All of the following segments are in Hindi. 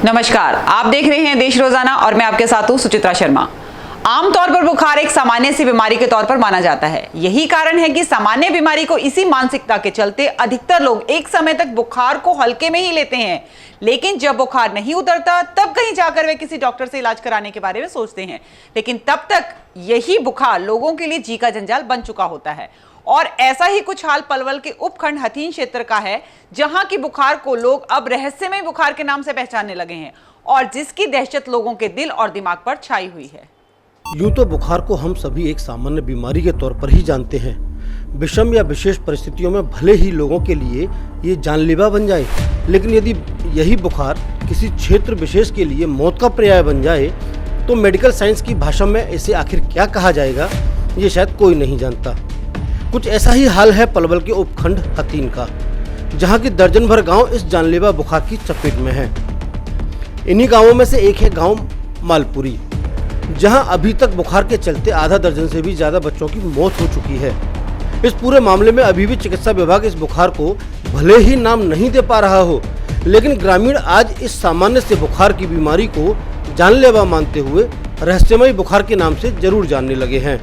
नमस्कार, आप देख रहे हैं देश रोजाना और मैं आपके साथ हूं सुचित्रा शर्मा। आमतौर पर बुखार एक सामान्य सी बीमारी के तौर पर माना जाता है। यही कारण है कि सामान्य बीमारी को इसी मानसिकता के चलते अधिकतर लोग एक समय तक बुखार को हल्के में ही लेते हैं, लेकिन जब बुखार नहीं उतरता तब कहीं जाकर वे किसी डॉक्टर से इलाज कराने के बारे में सोचते हैं। लेकिन तब तक यही बुखार लोगों के लिए जी का जंजाल बन चुका होता है। और ऐसा ही कुछ हाल पलवल के उपखंड हथीन क्षेत्र का है, जहां की बुखार को लोग अब रहस्यमय बुखार के नाम से पहचानने लगे हैं और जिसकी दहशत लोगों के दिल और दिमाग पर छाई हुई है। यूं तो बुखार को हम सभी एक सामान्य बीमारी के तौर पर ही जानते हैं। विषम या विशेष परिस्थितियों में भले ही लोगों के लिए ये जानलेवा बन जाए, लेकिन यदि यही बुखार किसी क्षेत्र विशेष के लिए मौत का पर्याय बन जाए तो मेडिकल साइंस की भाषा में इसे आखिर क्या कहा जाएगा, ये शायद कोई नहीं जानता। कुछ ऐसा ही हाल है पलवल के उपखंड हथीन का, जहाँ की दर्जन भर गाँव इस जानलेवा बुखार की चपेट में है। इन्हीं गाँवों में से एक है गाँव मालपुरी, जहां अभी तक बुखार के चलते आधा दर्जन से भी ज्यादा बच्चों की मौत हो चुकी है। इस पूरे मामले में अभी भी चिकित्सा विभाग इस बुखार को भले ही नाम नहीं दे पा रहा हो, लेकिन ग्रामीण आज इस सामान्य से बुखार की बीमारी को जानलेवा मानते हुए रहस्यमय बुखार के नाम से जरूर जानने लगे हैं।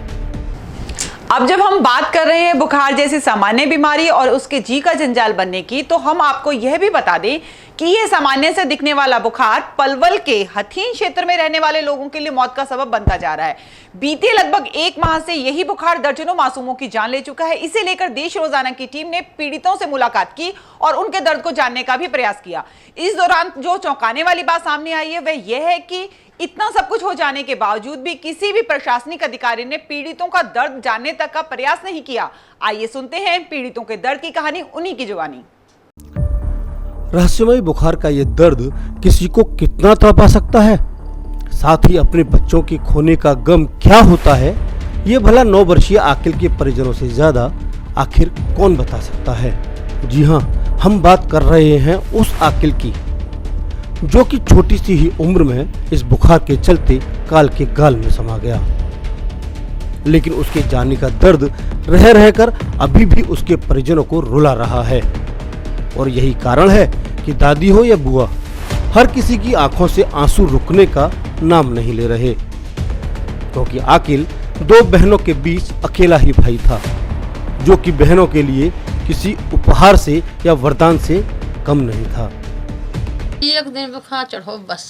अब जब हम बात कर रहे हैं बुखार जैसी सामान्य बीमारी और उसके जी का जंजाल बनने की, तो हम आपको यह भी बता दें कि यह सामान्य से दिखने वाला बुखार पलवल के हथीन क्षेत्र में रहने वाले लोगों के लिए मौत का सबब बनता जा रहा है। बीते लगभग एक माह से यही बुखार दर्जनों मासूमों की जान ले चुका है। इसे लेकर देश रोजाना की टीम ने पीड़ितों से मुलाकात की और उनके दर्द को जानने का भी प्रयास किया। इस दौरान जो चौंकाने वाली बात सामने आई है वह यह है कि इतना सब कुछ हो जाने के बावजूद भी किसी भी प्रशासनिक अधिकारी ने पीड़ितों का दर्द जानने तक का प्रयास नहीं किया। आइए सुनते हैं पीड़ितों के दर्द की कहानी उन्हीं की जुबानी। रहस्यमय बुखार का ये दर्द किसी को कितना तड़पा सकता है, साथ ही अपने बच्चों के खोने का गम क्या होता है, ये भला 9 वर्षीय आकिल के परिजनों से ज्यादा आखिर कौन बता सकता है। जी हाँ, हम बात कर रहे हैं उस आकिल की जो कि छोटी सी ही उम्र में इस बुखार के चलते काल के गाल में समा गया, लेकिन उसके जाने का दर्द रह रहकर अभी भी उसके परिजनों को रुला रहा है। और यही कारण है कि दादी हो या बुआ, हर किसी की आंखों से आंसू रुकने का नाम नहीं ले रहे, क्योंकि आकिल 2 बहनों के बीच अकेला ही भाई था, जो कि बहनों के लिए किसी उपहार से या वरदान से कम नहीं था। एक दिन बुखार चढ़ो, बस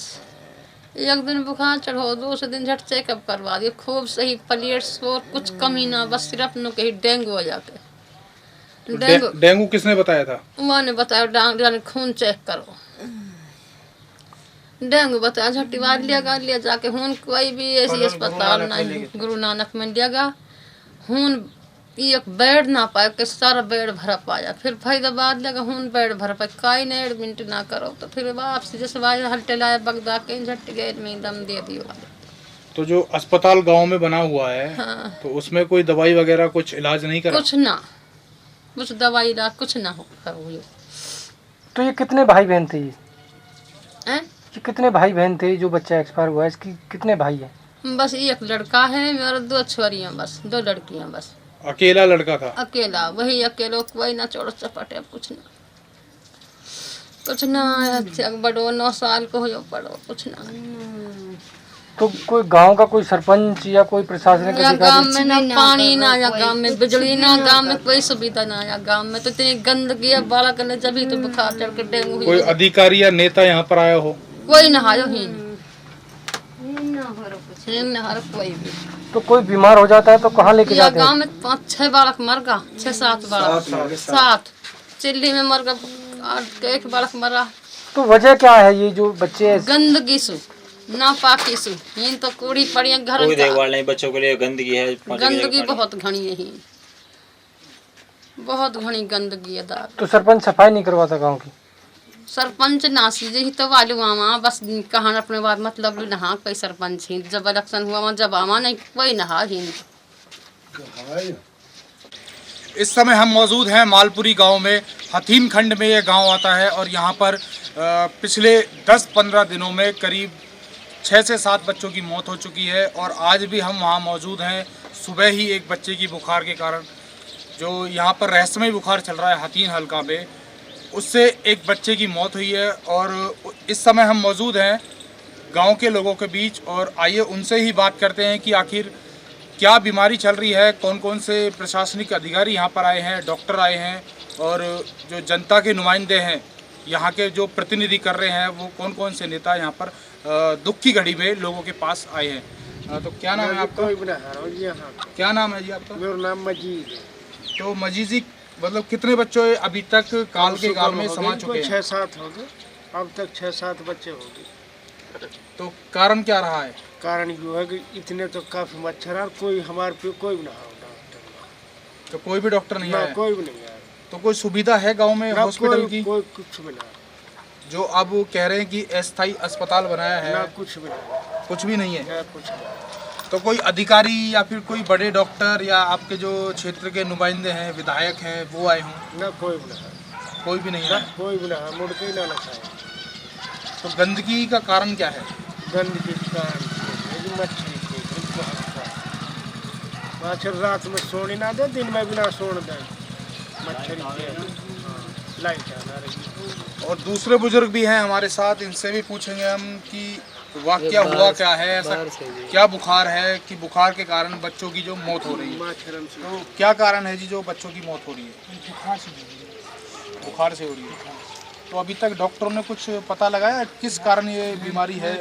एक दिन बुखार चढ़ो, दूसरे दिन झट चेकअप करवा दिए, खूब सही प्लेट्स और कुछ कमी ना, बस सिर्फ न कहीं डेंगू हो जाते। डेंगू किसने बताया था? उन्होंने बताया डॉक्टर ने खून चेक करो, डेंगू बताया। झट्टी बार लिया जाके खून, कोई भी ऐसी अस्पताल नहीं, गुरु नानक में लिया खून एक बेड ना पाए कि सारा बेड भरा पाया। फिर फरीदाबाद लगा खून बेड भरा पाए, काई ने एडमिट ना करो, तो फिर वापसी जैसे हल्टे लाए बगदा के झट गए में दम दे दियो। तो जो अस्पताल गांव में बना हुआ है, हाँ। तो उसमें कोई दवाई वगैरह कुछ इलाज नहीं करा? कुछ ना, कुछ दवाई इलाज कुछ ना हो। तो ये कितने भाई बहन थे? ये कितने भाई बहन थे जो बच्चा एक्सपायर हुआ है? इसकी कितने भाई हैं? बस एक लड़का है मेरा, 2 छोरियां, बस 2 लड़कियां, बस अकेला लड़का था? अकेला, वही अकेलो, कोई ना चोर चपटे, अब कुछ ना बड़ो 9 साल को हो पड़ो, कुछ ना। तो कोई गांव का कोई सरपंच या कोई प्रशासनिक या अधिकारी? गांव में ना पानी ना, या गांव में बिजली ना, गांव में कोई सुविधा ना, या गांव में तो इतनी गंदगी है, बालक ने जब ही तो बुखार चढ़ के डेंगू हुई। कोई अधिकारी या नेता यहाँ पर आया हो? कोई नहायो ही कोई भी। तो कोई बीमार हो जाता है तो कहाँ लेके या जाते हैं? गांव में 5-6 बालक मर गया, 6-7 बालक, 7 चिल्ली में मर गया, 1 बालक मरा। तो वजह क्या है ये जो बच्चे? गंदगी सु ना पाकी सु, इन तो कूड़ी पड़ी घर, कोई देखभाल नहीं बच्चों के लिए, गंदगी है, गंदगी बहुत घनी है, बहुत घनी गंदगी है। तो सरपंच सफाई नहीं करवाता गांव की? सरपंच नासी जी तो वालू आवा, बस कहा अपने बात मतलब नहा, कोई सरपंच ही जब इलेक्शन हुआ जब आवा नहीं, कोई नहा ही। इस समय हम मौजूद हैं मालपुरी गांव में। हथीन खंड में यह गांव आता है और यहाँ पर पिछले 10-15 दिनों में करीब 6 से 7 बच्चों की मौत हो चुकी है। और आज भी हम वहाँ मौजूद हैं। सुबह ही एक बच्चे की बुखार के कारण, जो यहाँ पर रहस्यमय बुखार चल रहा है हथीन हल्का पे, उससे एक बच्चे की मौत हुई है और इस समय हम मौजूद हैं गांव के लोगों के बीच और आइए उनसे ही बात करते हैं कि आखिर क्या बीमारी चल रही है, कौन कौन से प्रशासनिक अधिकारी यहाँ पर आए हैं, डॉक्टर आए हैं और जो जनता के नुमाइंदे हैं यहाँ के जो प्रतिनिधि कर रहे हैं वो कौन कौन से नेता यहाँ पर दुख की घड़ी में लोगों के पास आए हैं। तो क्या नाम है आपका? क्या नाम है जी आपका? मेरा नाम मजीद है। तो मजीद जी, मतलब कितने बच्चे अभी तक काल के काल में समा चुके हैं? 6-7 हो गए, अब तक 6-7 बच्चे हो गए। तो कारण क्या रहा है? कारण ये है कि इतने तो काफी मच्छर है, कोई हमारे पे कोई भी ना हो डॉक्टर, तो कोई भी डॉक्टर नहीं ना आया? कोई भी नहीं आया, तो कोई सुविधा है गांव में ना हॉस्पिटल की? कोई कुछ भी ना, जो अब कह रहे हैं कि अस्थायी अस्पताल बनाया ना है, कुछ भी ना, कुछ भी नहीं है। ना कुछ नहीं। तो कोई अधिकारी या फिर कोई बड़े डॉक्टर या आपके जो क्षेत्र के नुमाइंदे हैं, विधायक हैं, वो आए हों? ना कोई भी ना, कोई भी नहीं ना आया। कोई भी ना, मुड़ के ही ना लगाए। तो गंदगी का कारण क्या है? गंदगी के कारण मच्छर मच्छर रात में सोने ना दे, दिन में भी ना सोने दे, मच्छर लाइट आना रही। और दूसरे बुजुर्ग भी हैं हमारे साथ, इनसे भी पूछेंगे हम कि वाकया हुआ क्या है, ऐसा क्या बुखार है कि बुखार के कारण बच्चों की जो मौत हो रही है। तो क्या कारण है जी जो बच्चों की मौत हो रही है? बुखार से हो रही है। तो अभी तक डॉक्टरों ने कुछ पता लगाया किस कारण ये बीमारी है?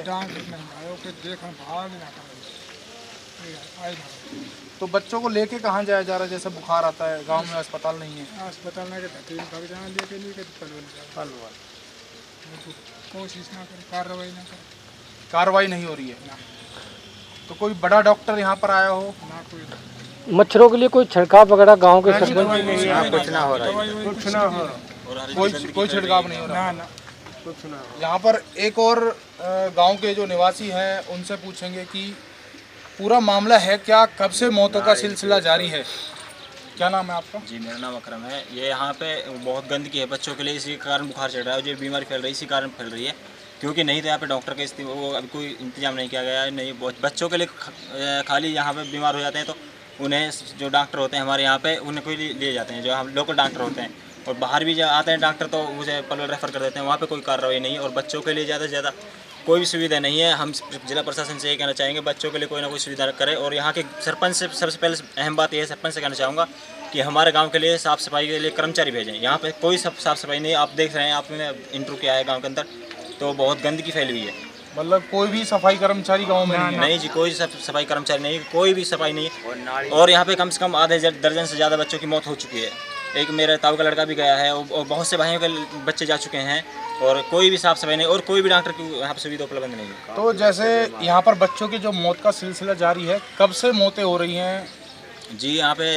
तो बच्चों को लेके कहाँ जाया जा रहा है? जैसे बुखार आता है, गांव में अस्पताल नहीं है। अस्पताल में लेके नहीं कोशिश ना कर, कार्रवाई ना कर, कार्रवाई नहीं हो रही है। तो कोई बड़ा डॉक्टर यहाँ पर आया हो? ना कोई मच्छरों के लिए कोई छिड़काव वगैरह गांव के सरपंच? कुछ ना हो रहा, कोई छिड़काव नहीं हो रहा। ना कुछ ना हो। यहाँ पर एक और गांव के जो निवासी हैं उनसे पूछेंगे कि पूरा मामला है क्या, कब से मौतों का सिलसिला जारी है? क्या नाम है आपका? जी, मेरा नाम अकरम है। ये यहाँ पे बहुत गंदगी है बच्चों के लिए, इसी कारण बुखार चढ़ रहा है। जो बीमारी फैल रही है इसी कारण फैल रही है, क्योंकि नहीं तो यहाँ पे डॉक्टर का वो अभी कोई इंतजाम नहीं किया गया है। नहीं, बच्चों के लिए खाली यहाँ पे बीमार हो जाते हैं तो उन्हें जो डॉक्टर होते हैं हमारे यहाँ पे उन्हें कोई लिए जाते हैं, जो हम लोकल डॉक्टर होते हैं। और बाहर भी आते हैं डॉक्टर तो उसे पलवल रेफ़र कर देते हैं, वहाँ पे कोई कार्रवाई नहीं है। और बच्चों के लिए ज़्यादा से ज़्यादा कोई भी सुविधा नहीं है। हम जिला प्रशासन से ये कहना चाहेंगे बच्चों के लिए कोई ना कोई सुविधा करे। और यहाँ के सरपंच से सबसे पहले अहम बात यह है, सरपंच से कहना चाहूँगा कि हमारे गांव के लिए साफ़ सफाई के लिए कर्मचारी भेजें। यहाँ पे कोई साफ़ सफाई नहीं, आप देख रहे हैं, आपने इंटरव्यू किया है गाँव के अंदर, तो बहुत गंदगी फैली हुई है। मतलब कोई भी सफाई कर्मचारी गांव में नहीं है? नहीं जी, कोई सफाई कर्मचारी नहीं, कोई भी सफाई नहीं है। और यहाँ पे कम से कम आधे दर्जन से ज़्यादा बच्चों की मौत हो चुकी है। एक मेरे ताऊ का लड़का भी गया है और बहुत से भाइयों के बच्चे जा चुके हैं और कोई भी साफ सफाई नहीं और कोई भी डॉक्टर की यहाँ पर सुविधा उपलब्ध नहीं है। तो जैसे यहाँ पर बच्चों की जो मौत का सिलसिला जारी है, कब से मौतें हो रही हैं? जी, यहाँ पे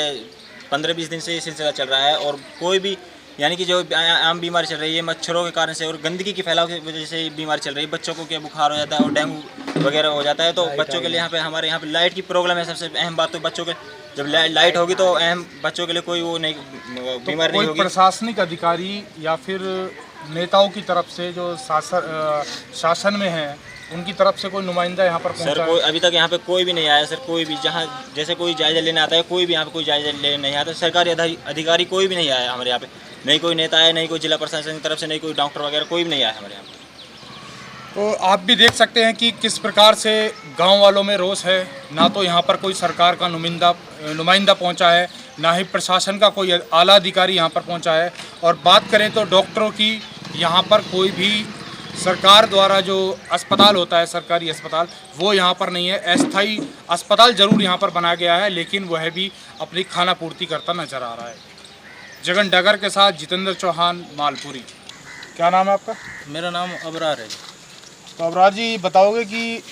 15-20 दिन से ये सिलसिला चल रहा है और कोई भी यानी कि जो आम बीमारी चल रही है मच्छरों के कारण से और गंदगी के फैलाव की वजह से बीमारी चल रही है। बच्चों को क्या बुखार हो जाता है और डेंगू वगैरह हो जाता है। तो बच्चों के लिए यहाँ पे हमारे यहाँ पे लाइट की प्रॉब्लम है। सबसे अहम बात तो बच्चों के जब लाइट होगी तो अहम बच्चों के लिए कोई वो नहीं बीमारी नहीं कोई होगी। प्रशासनिक अधिकारी या फिर नेताओं की तरफ से जो शासन में है उनकी तरफ से कोई नुमाइंदा यहाँ पर सर पहुँचा कोई है? अभी तक यहाँ पे कोई भी नहीं आया सर। कोई भी जहाँ जैसे कोई जायज़ा लेने आता है, कोई भी यहाँ पे कोई जायज़ा लेने नहीं आता। सरकारी अधिकारी कोई भी नहीं आया हमारे यहाँ पे, नहीं कोई नेता आया, नहीं कोई जिला प्रशासन की तरफ से, नहीं कोई डॉक्टर वगैरह कोई भी नहीं आया हमारे यहाँ पे। तो आप भी देख सकते हैं कि किस प्रकार से गांव वालों में रोष है। ना तो यहाँ पर कोई सरकार का नुमाइंदा पहुँचा है, ना ही प्रशासन का कोई आला अधिकारी यहाँ पर पहुँचा है। और बात करें तो डॉक्टरों की, यहाँ पर कोई भी सरकार द्वारा जो अस्पताल होता है, सरकारी अस्पताल, वो यहाँ पर नहीं है। अस्थायी अस्पताल जरूर यहाँ पर बनाया गया है, लेकिन वह भी अपनी खाना पूर्ति करता नजर आ रहा है। जगन डगर के साथ जितेंद्र चौहान, मालपुरी। क्या नाम है आपका? मेरा नाम अबरार है। तो अबरार जी, बताओगे कि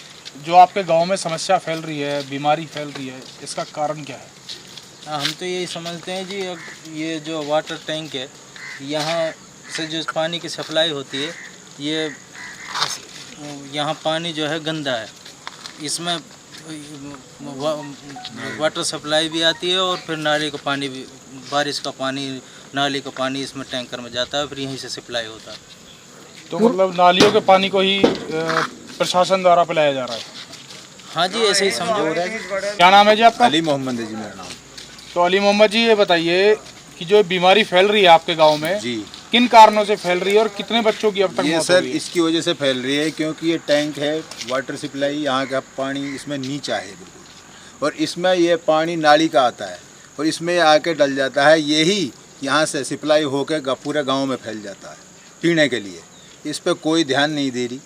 जो आपके गांव में समस्या फैल रही है, बीमारी फैल रही है, इसका कारण क्या है? हम तो यही समझते हैं जी, ये जो वाटर टैंक है, यहाँ से जो पानी की सप्लाई होती है, ये यहाँ पानी जो है गंदा है। इसमें वाटर सप्लाई भी आती है और फिर नाले का पानी भी, बारिश का पानी, नाले का पानी इसमें टैंकर में जाता है, फिर यहीं से सप्लाई होता है। तो मतलब नालियों के पानी को ही प्रशासन द्वारा पिलाया जा रहा है? हाँ जी, ऐसे ही समझो। क्या नाम है जी आपका? अली मोहम्मद है जी मेरा नाम। तो अली मोहम्मद जी, ये बताइए कि जो बीमारी फैल रही है आपके गांव में जी, किन कारणों से फैल रही है और कितने बच्चों की अब तक ये मौत हो सर गई है? इसकी वजह से फैल रही है क्योंकि ये टैंक है वाटर सप्लाई, यहाँ का पानी इसमें नीचा है बिल्कुल, और इसमें ये पानी नाली का आता है और इसमें आके डल जाता है, यही यहाँ से सप्लाई होकर पूरे गांव में फैल जाता है पीने के लिए। इस पर कोई ध्यान नहीं दे रही,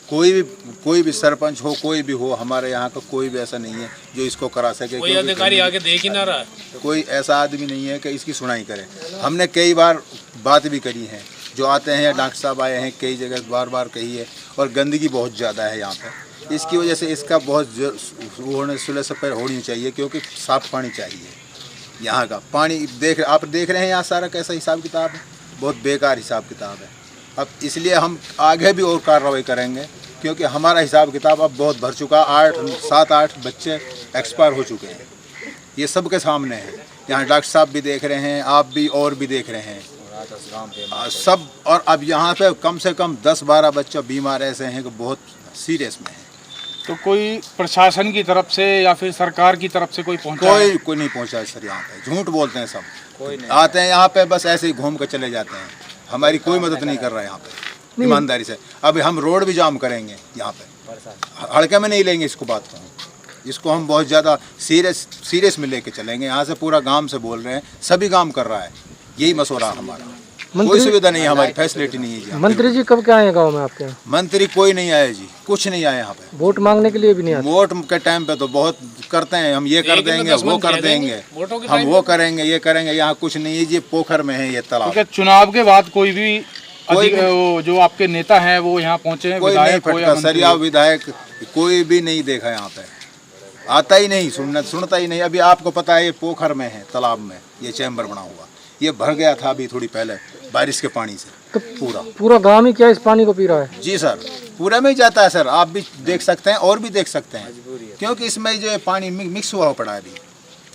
कोई भी सरपंच हो, कोई भी हो, हमारे यहाँ का कोई भी ऐसा नहीं है जो इसको करा सके। कोई अधिकारी आके देख ही ना रहा है, कोई ऐसा आदमी नहीं है कि इसकी सुनाई करे। हमने कई बार बात भी करी है, जो आते हैं डॉक्टर साहब आए हैं कई जगह बार बार कही है, और गंदगी बहुत ज़्यादा है यहाँ पर। इसकी वजह से इसका बहुत सुलह सफर होनी चाहिए, क्योंकि साफ़ पानी चाहिए। यहाँ का पानी आप देख रहे हैं यहाँ सारा कैसा हिसाब किताब है, बहुत बेकार हिसाब किताब है। अब इसलिए हम आगे भी और कार्रवाई करेंगे, क्योंकि हमारा हिसाब किताब अब बहुत भर चुका। 7-8 बच्चे एक्सपायर हो चुके हैं, ये सबके सामने है। यहाँ डॉक्टर साहब भी देख रहे हैं, आप भी और भी देख रहे हैं सब। और अब यहाँ पे कम से कम 10-12 बच्चे बीमार ऐसे हैं कि बहुत सीरियस में हैं। तो कोई प्रशासन की तरफ से या फिर सरकार की तरफ से कोई पहुंचा है? कोई नहीं पहुँचा है सर। यहाँ पे झूठ बोलते हैं सब, कोई नहीं आते हैं यहाँ पे, बस ऐसे ही घूम कर चले जाते हैं। हमारी कोई मदद नहीं कर रहा है यहाँ पे ईमानदारी से। अभी हम रोड भी जाम करेंगे यहाँ पे, हल्के में नहीं लेंगे इसको, बात को इसको हम बहुत ज़्यादा सीरियस में लेके चलेंगे। यहाँ से पूरा गांव से बोल रहे हैं, सभी गांव कर रहा है, यही मशवरा हमारा। कोई सुविधा नहीं है, हमारी फैसिलिटी नहीं है जी। मंत्री जी कब क्या आए गांव में आपके? मंत्री कोई नहीं आया जी, कुछ नहीं आया यहाँ पे। वोट मांगने के लिए भी नहीं आते? वोट के टाइम पे तो बहुत करते हैं, हम ये कर देंगे, वो कर देंगे, हम वो करेंगे, ये करेंगे। यहाँ कुछ नहीं है जी, पोखर में है ये तालाब। क्योंकि चुनाव के बाद कोई भी जो आपके नेता हैं वो यहाँ पहुँचे हैं? कोई नहीं फटता सर, या विधायक कोई भी नहीं देखा यहाँ पे, आता ही नहीं, सुनता ही नहीं। अभी आपको पता है ये पोखर में है, तालाब में ये चैम्बर बना हुआ, ये भर गया था अभी थोड़ी पहले बारिश के पानी से। तो पूरा गांव ही क्या इस पानी को पी रहा है? जी सर, पूरा में ही जाता है सर, आप भी देख सकते हैं और भी देख सकते हैं, क्योंकि इसमें जो पानी मिक्स हुआ पड़ा है,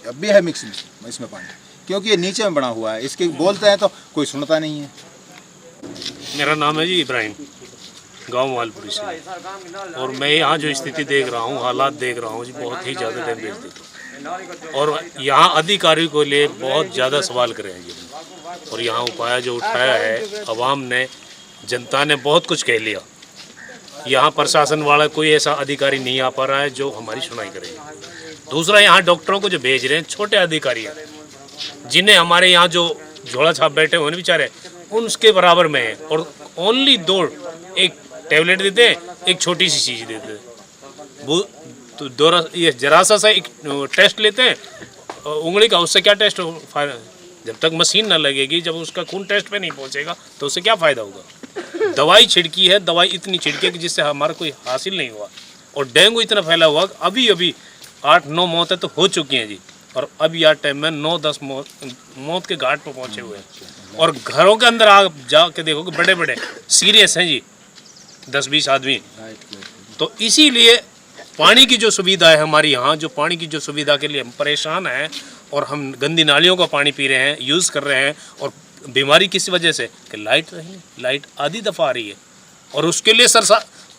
अब भी है मिक्स इसमें पानी, क्योंकि ये नीचे में बना हुआ है। इसके बोलते हैं तो कोई सुनता नहीं है। मेरा नाम है जी इब्राहिम, गांव मालपुरी से, और मैं यहाँ जो स्थिति देख रहा हूँ, हालात देख रहा हूँ जी, बहुत ही ज़्यादा डैमेज देख, और यहाँ अधिकारी को लिए बहुत ज़्यादा सवाल करे हैं जी। और यहाँ उपाय जो उठाया है अवाम ने, जनता ने बहुत कुछ कह लिया। यहाँ प्रशासन वाला कोई ऐसा अधिकारी नहीं आ पा रहा है जो हमारी सुनाई करे। दूसरा, यहाँ डॉक्टरों को जो भेज रहे हैं छोटे अधिकारी हैं, जिन्हें हमारे यहाँ जो झोला छाप बैठे हुए बेचारे उनके बराबर में है, और ओनली 2 एक टैबलेट देते हैं, एक छोटी सी चीज़ देते हैं, तो ये जरा सा एक टेस्ट लेते हैं उंगली का, उससे क्या टेस्ट जब तक मशीन ना लगेगी, जब उसका खून टेस्ट पे नहीं पहुंचेगा तो उससे क्या फ़ायदा होगा। दवाई छिड़की है, दवाई इतनी छिड़की कि जिससे हमारा कोई हासिल नहीं हुआ, और डेंगू इतना फैला हुआ, अभी 8-9 मौतें तो हो चुकी हैं जी, और अब यार टाइम में 9-10 मौत के घाट पर पहुँचे हुए हैं। और घरों के अंदर आप जाके देखो कि बड़े बड़े सीरियस हैं जी, 10-20 आदमी। तो इसीलिए पानी की जो सुविधा है हमारी यहाँ, जो पानी की जो सुविधा के लिए हम परेशान हैं, और हम गंदी नालियों का पानी पी रहे हैं, यूज़ कर रहे हैं, और बीमारी किस वजह से कि लाइट आधी दफ़ा आ रही है, और उसके लिए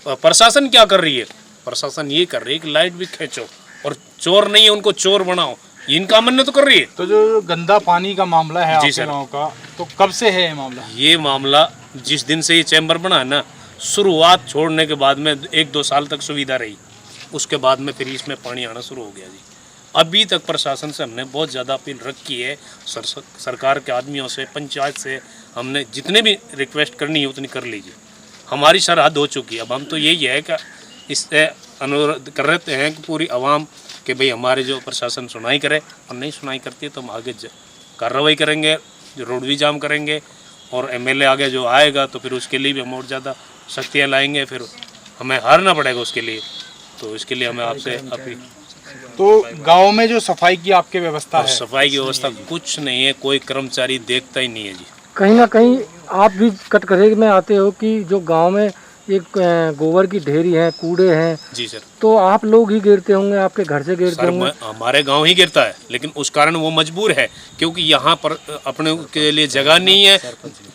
प्रशासन क्या कर रही है? प्रशासन ये कर रही है कि लाइट भी खींचो, और चोर नहीं है उनको चोर बनाओ, इनका मन तो कर रही है। तो जो गंदा पानी का मामला है आपके गाँव का, तो कब से है ये मामला? ये मामला जिस दिन से ये चैम्बर बना है ना, शुरुआत छोड़ने के बाद में 1-2 साल तक सुविधा रही, उसके बाद में फिर इसमें पानी आना शुरू हो गया जी। अभी तक प्रशासन से हमने बहुत ज़्यादा अपील रखी है, सरकार के आदमियों से, पंचायत से, हमने जितने भी रिक्वेस्ट करनी है उतनी कर लीजिए। हमारी सरहद हो चुकी है। अब हम तो यही है कि इससे अनुरोध कर रहे हैं कि पूरी आवाम कि भाई हमारे जो प्रशासन सुनाई करे, और नहीं सुनाई करती है तो हम आगे कार्रवाई करेंगे, जो रोड भी जाम करेंगे, और MLA आगे जो आएगा तो फिर उसके लिए भी हम और ज़्यादा शक्तियाँ लाएंगे, फिर हमें हारना पड़ेगा उसके लिए। तो इसके लिए हमें आपसे अपील। तो गांव में जो सफाई की आपकी व्यवस्था है? सफाई की व्यवस्था कुछ नहीं है, कोई कर्मचारी देखता ही नहीं है जी। कहीं ना कहीं आप भी कटघरे में आते हो कि जो गांव में एक गोबर की ढेरी है, कूड़े हैं जी सर, तो आप लोग ही गिरते होंगे, आपके घर से गिरते होंगे? हमारे गांव ही गिरता है, लेकिन उस कारण वो मजबूर है, क्योंकि यहाँ पर अपने के लिए जगह नहीं है,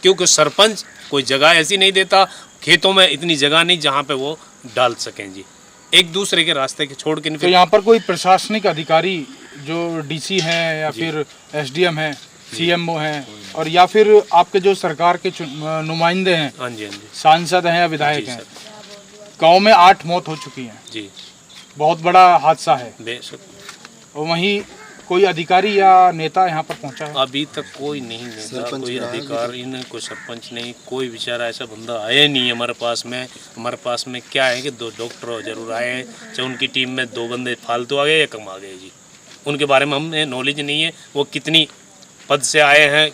क्योंकि सरपंच कोई जगह ऐसी नहीं देता, खेतों में इतनी जगह नहीं जहाँ पे वो डाल सकें जी, एक दूसरे के रास्ते के छोड़ के नहीं। तो यहाँ पर कोई प्रशासनिक अधिकारी जो DC हैं या फिर SDM हैं, सीएमओ हैं और या फिर आपके जो सरकार के नुमाइंदे हैं, हाँ जी, हाँ जी, सांसद हैं या विधायक जी हैं। सर। गांव में 8 मौत हो चुकी हैं, जी बहुत बड़ा हादसा है। बेशक। और वहीं कोई अधिकारी या नेता यहाँ पर पहुँचा है? अभी तक कोई नहीं नेता, कोई अधिकारी नहीं, कोई सरपंच नहीं, कोई बेचारा ऐसा बंदा आया नहीं है हमारे पास में। हमारे पास में क्या है कि 2 डॉक्टर जरूर आए हैं, चाहे उनकी टीम में 2 बंदे फालतू आ गए या कम आ गए जी। उनके बारे में हमें नॉलेज नहीं है, वो कितनी पद से आए हैं।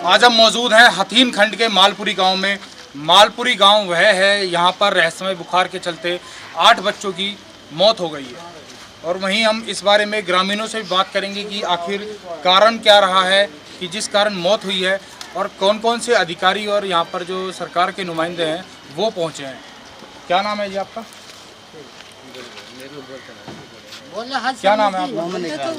आज हम मौजूद हैं हथीन खंड के मालपुरी गांव में। मालपुरी गांव वह है, यहाँ पर रहस्यमय बुखार के चलते 8 बच्चों की मौत हो गई है। और वहीं हम इस बारे में ग्रामीणों से भी बात करेंगे कि आखिर कारण क्या रहा है कि जिस कारण मौत हुई है और कौन कौन से अधिकारी और यहाँ पर जो सरकार के नुमाइंदे हैं वो पहुँचे हैं। क्या नाम है जी आपका? क्या नाम है आपका?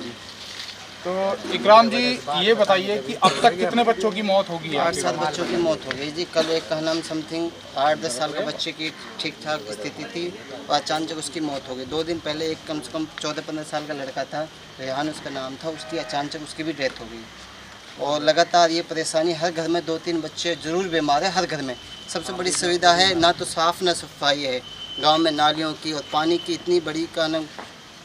तो इकराम जी, ये बताइए कि अब तक कितने बच्चों की मौत होगी? 8-7 बच्चों की मौत हो गई जी। कल एक का नाम समथिंग 8-10 साल के बच्चे की ठीक ठाक स्थिति थी और अचानक उसकी मौत हो गई। 2 दिन पहले एक कम से कम 14-15 साल का लड़का था, रेहान उसका नाम था, उसकी अचानक उसकी भी डेथ हो गई। और लगातार ये परेशानी, हर घर में 2-3 बच्चे जरूर बीमार है। हर घर में सबसे बड़ी सुविधा है ना तो साफ़ ना सफाई है गाँव में, नालियों की और पानी की इतनी बड़ी का ना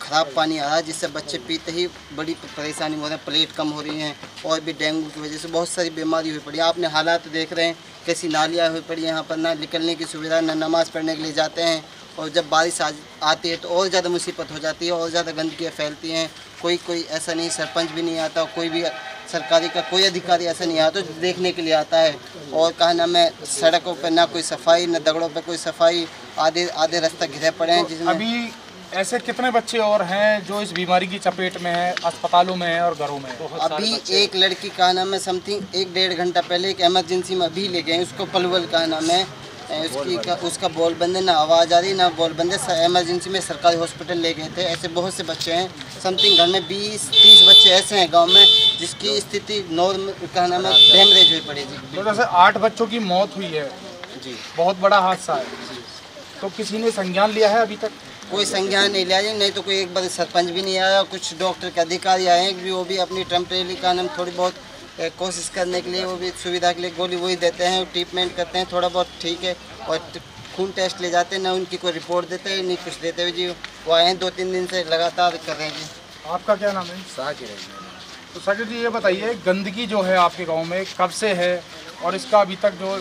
ख़राब पानी आ रहा है जिससे बच्चे पीते ही बड़ी परेशानी हो रही है। प्लेट कम हो रही हैं और भी डेंगू की वजह से बहुत सारी बीमारी हुई पड़ी है। आपने हालात देख रहे हैं कैसी नालियाँ हुई पड़ी हैं यहाँ पर, ना निकलने की सुविधा, ना नमाज़ पढ़ने के लिए जाते हैं। और जब बारिश आती है तो और ज़्यादा मुसीबत हो जाती है और ज़्यादा गंदगियाँ फैलती हैं। कोई ऐसा नहीं, सरपंच भी नहीं आता, कोई भी सरकारी का कोई अधिकारी ऐसा नहीं आता जो देखने के लिए आता है। और कहा नाम है, सड़कों पर ना कोई सफाई, ना दगड़ों पर कोई सफाई, आधे रास्ता घिरे पड़े हैं। जिसमें अभी ऐसे कितने बच्चे और हैं जो इस बीमारी की चपेट में हैं, अस्पतालों में हैं और घरों में? अभी एक लड़की का नाम है समथिंग 1-1.5 घंटा पहले एक इमरजेंसी में अभी ले गए, उसको पलवल का नाम है। उसका बोल बंद है, ना आवाज़ आ रही ना बोल बंद है। इमरजेंसी में सरकारी हॉस्पिटल ले गए थे। ऐसे बहुत से बच्चे हैं, समथिंग घर में 20-30 बच्चे ऐसे हैं गांव में जिसकी स्थिति नॉर्मल का नाम है डैमरेज हुई पड़ी जी। तो जैसे 8 बच्चों की मौत हुई है जी, बहुत बड़ा हादसा है, तो किसी ने संज्ञान लिया है? अभी तक कोई संज्ञान नहीं लिया जी। नहीं तो कोई एक बार सरपंच भी नहीं आया, कुछ डॉक्टर के अधिकारी आए हैं, वो भी अपनी टेम्परेरी का नाम थोड़ी बहुत कोशिश करने के लिए, वो भी सुविधा के लिए गोली वही देते हैं, ट्रीटमेंट करते हैं थोड़ा बहुत, ठीक है। और खून टेस्ट ले जाते हैं, ना उनकी कोई रिपोर्ट देते हैं, नहीं कुछ देते हुए जी। वो आए हैं 2-3 दिन से लगातार कर रहे हैं जी। आपका क्या नाम है? साकिर है। तो साकिर जी, ये बताइए गंदगी जो है आपके गांव में कब से है और इसका अभी तक जो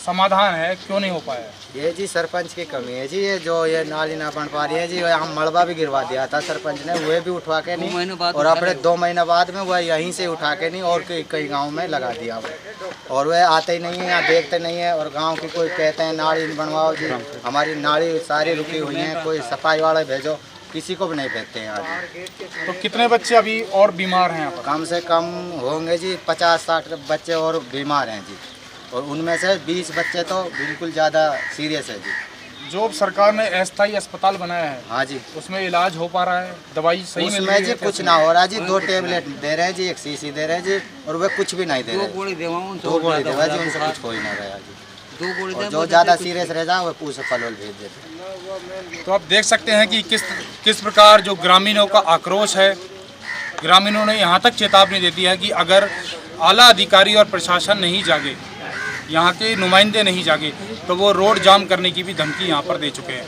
समाधान है क्यों नहीं हो पाया? ये जी सरपंच की कमी है जी। ये नाली ना बन पा रही है जी। यहाँ मलबा भी गिरवा दिया था सरपंच ने, वह भी उठवा के नहीं, और अपने 2 महीने बाद में वह यहीं से उठा के नहीं और कई गाँव में लगा दिया वो। और वह आते ही नहीं है, यहाँ देखते नहीं है। और गाँव की कोई कहते हैं नाली बनवाओ जी, हमारी नाली सारी रुकी हुई है, कोई सफाई वाले भेजो, किसी को भी नहीं भेजते हैं आज। तो कितने बच्चे अभी और बीमार हैं यहाँ पर? कम से कम होंगे जी 50-60 बच्चे और बीमार हैं जी। और उनमें से 20 बच्चे तो बिल्कुल ज़्यादा सीरियस है जी। जो सरकार ने अस्थायी अस्पताल बनाया है, हाँ जी, उसमें इलाज हो पा रहा है? दवाई सही मिल रही है? जी कुछ ना हो रहा जी। 2 टेबलेट दे रहे हैं जी, 1 शीशी दे रहे हैं जी, और वे कुछ भी नहीं दे रहे। 2 गोली देवा जी, उनसे कुछ हो ही ना रहा जी। और जो ज़्यादा सीरियस रह जाए वो पूछ पलवल भेज देते हैं। तो आप देख सकते हैं कि किस प्रकार जो ग्रामीणों का आक्रोश है। ग्रामीणों ने यहाँ तक चेतावनी दे दी है कि अगर आला अधिकारी और प्रशासन नहीं जागे, यहाँ के नुमाइंदे नहीं जागे, तो वो रोड जाम करने की भी धमकी यहाँ पर दे चुके हैं।